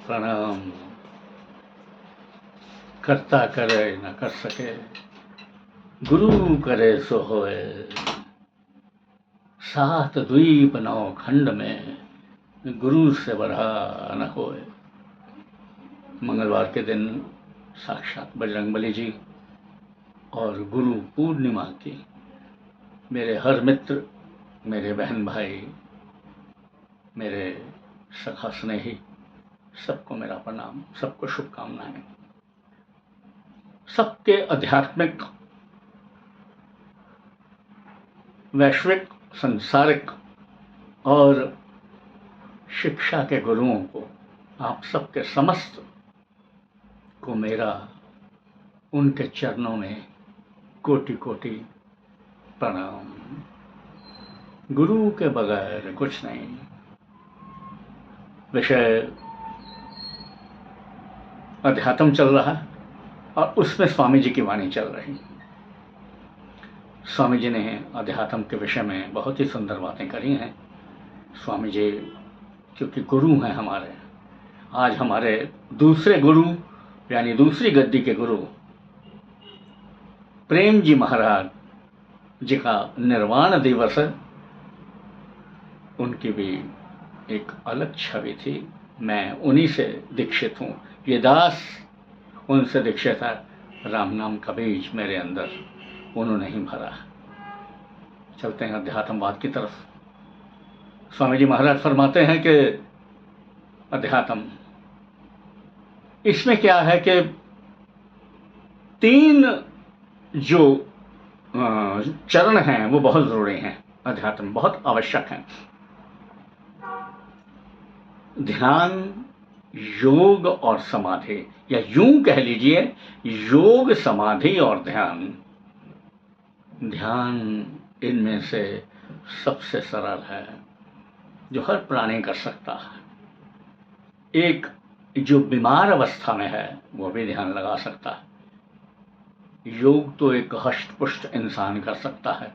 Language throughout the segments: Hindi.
प्रणाम। करता करे न कर सके, गुरु करे सो होए। सात द्वीप नौ खंड में, गुरु से बढ़ा न होए। मंगलवार के दिन साक्षात बजरंगबली जी और गुरु पूर्णिमा की मेरे हर मित्र, मेरे बहन भाई, मेरे सखा स्नेही, सबको मेरा प्रणाम, सबको शुभकामनाएं। सबके आध्यात्मिक, वैश्विक, सांसारिक और शिक्षा के गुरुओं को, आप सबके समस्त को मेरा उनके चरणों में कोटि कोटि प्रणाम। गुरु के बगैर कुछ नहीं। विषय अध्यात्म चल रहा है और उसमें स्वामी जी की वाणी चल रही। स्वामी जी ने अध्यात्म के विषय में बहुत ही सुंदर बातें करी हैं। स्वामी जी क्योंकि गुरु हैं हमारे, आज हमारे दूसरे गुरु यानी दूसरी गद्दी के गुरु प्रेम जी महाराज जी का निर्वाण दिवस है। उनकी भी एक अलग छवि थी। मैं उन्हीं से दीक्षित हूँ। ये दास उनसे दीक्षित है। राम नाम का बीज मेरे अंदर उन्होंने ही भरा। चलते हैं अध्यात्मवाद की तरफ। स्वामी जी महाराज फरमाते हैं कि अध्यात्म, इसमें क्या है कि तीन जो चरण हैं वो बहुत जरूरी हैं। अध्यात्म बहुत आवश्यक हैं। ध्यान, योग और समाधि, या यूं कह लीजिए योग, समाधि और ध्यान। ध्यान इनमें से सबसे सरल है, जो हर प्राणी कर सकता है। एक जो बीमार अवस्था में है वो भी ध्यान लगा सकता है। योग तो एक हष्ट-पुष्ट इंसान कर सकता है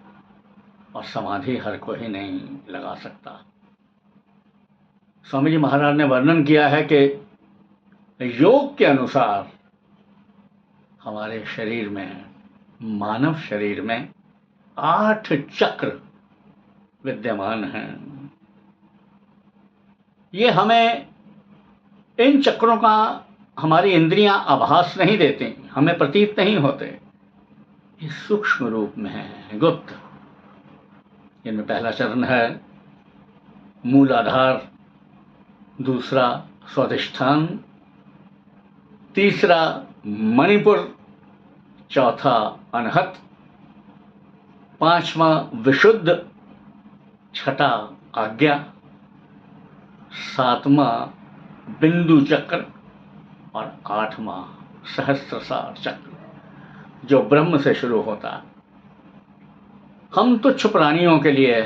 और समाधि हर कोई नहीं लगा सकता। स्वामी जी महाराज ने वर्णन किया है कि योग के अनुसार हमारे शरीर में, मानव शरीर में 8 चक्र विद्यमान हैं। ये हमें, इन चक्रों का हमारी इंद्रियां आभास नहीं देती, हमें प्रतीत नहीं होते। ये सूक्ष्म रूप में है, गुप्त। इनमें पहला चरण है मूलाधार, दूसरा स्वाधिष्ठान, तीसरा मणिपुर, चौथा अनहत, पांचवा विशुद्ध, छठा आज्ञा, सातवां बिंदु चक्र और आठवां सहस्त्रसार चक्र, जो ब्रह्म से शुरू होता है। हम तुच्छ प्राणियों के लिए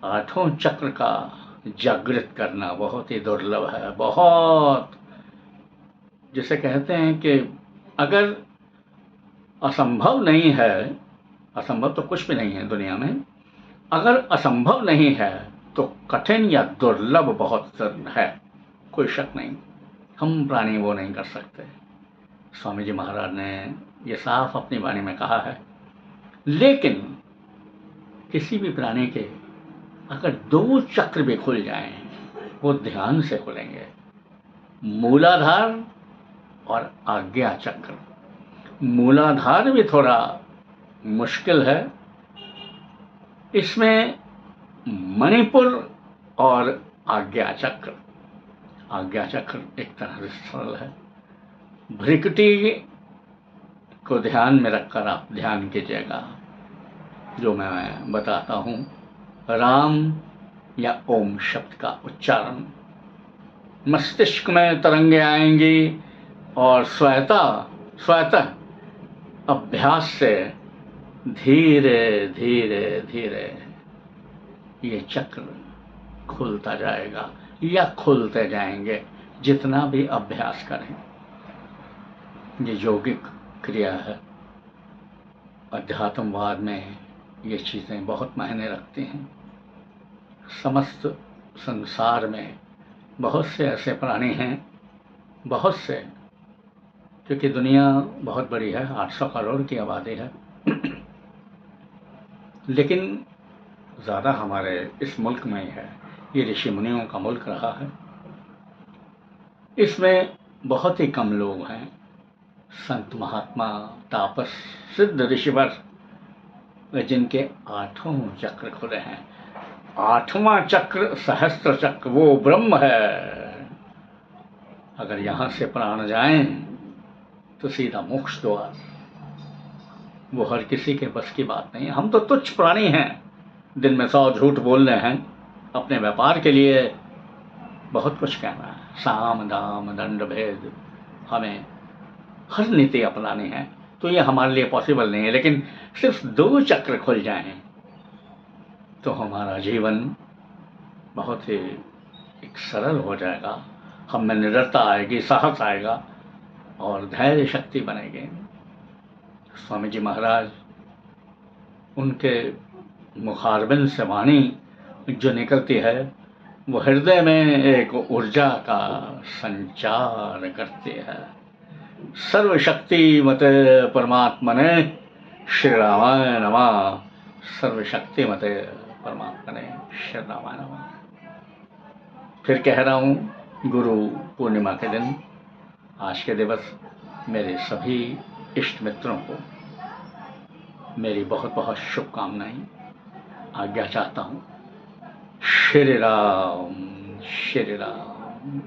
आठों चक्र का जागृत करना बहुत ही दुर्लभ है। बहुत, जिसे कहते हैं कि अगर असंभव नहीं है, असंभव तो कुछ भी नहीं है दुनिया में, अगर असंभव नहीं है तो कठिन या दुर्लभ बहुत है, कोई शक नहीं। हम प्राणी वो नहीं कर सकते। स्वामी जी महाराज ने ये साफ अपनी वाणी में कहा है। लेकिन किसी भी प्राणी के अगर 2 चक्र भी खुल जाएं, वो ध्यान से खुलेंगे, मूलाधार और आज्ञा चक्र। मूलाधार भी थोड़ा मुश्किल है। इसमें मणिपुर और आज्ञा चक्र, आज्ञा चक्र एक तरह से सरल है। भ्रिकुटी को ध्यान में रखकर आप ध्यान कीजिएगा। जो मैं बताता हूँ, राम या ओम शब्द का उच्चारण, मस्तिष्क में तरंगे आएंगी और स्वतः अभ्यास से धीरे धीरे धीरे ये चक्र खुलता जाएगा या खुलते जाएंगे जितना भी अभ्यास करें। ये यौगिक क्रिया है। अध्यात्मवाद में ये चीज़ें बहुत मायने रखती हैं। समस्त संसार में बहुत से ऐसे प्राणी हैं, बहुत से, क्योंकि दुनिया बहुत बड़ी है, 800 करोड़ की आबादी है, लेकिन ज़्यादा हमारे इस मुल्क में ही है। ये ऋषि मुनियों का मुल्क रहा है। इसमें बहुत ही कम लोग हैं संत, महात्मा, तापस, सिद्ध, ऋषिवर, जिनके 8 चक्र खुले हैं। 8वां चक्र सहस्त्र चक्र, वो ब्रह्म है। अगर यहाँ से प्राण जाएं तो सीधा मोक्ष द्वार। वो हर किसी के बस की बात नहीं है। हम तो तुच्छ प्राणी हैं, दिन में 100 झूठ बोल रहे हैं, अपने व्यापार के लिए बहुत कुछ कहना है, साम दाम दंड भेद, हमें हर नीति अपनानी है, तो ये हमारे लिए पॉसिबल नहीं है। लेकिन सिर्फ 2 चक्र खुल जाएं तो हमारा जीवन बहुत ही एक सरल हो जाएगा। हम में निडरता आएगी, साहस आएगा और धैर्य शक्ति बनेगी। स्वामी जी महाराज, उनके मुखारबिंद से वाणी जो निकलती है वो हृदय में एक ऊर्जा का संचार करती है। सर्वशक्तिमत परमात्मने श्री रामाय नमः। सर्वशक्तिमत परमात्मने श्री रामाय नमः। फिर कह रहा हूँ, गुरु पूर्णिमा के दिन, आज के दिवस मेरे सभी इष्ट मित्रों को मेरी बहुत बहुत शुभकामनाएं। आज्ञा चाहता हूँ। श्री राम, श्री राम।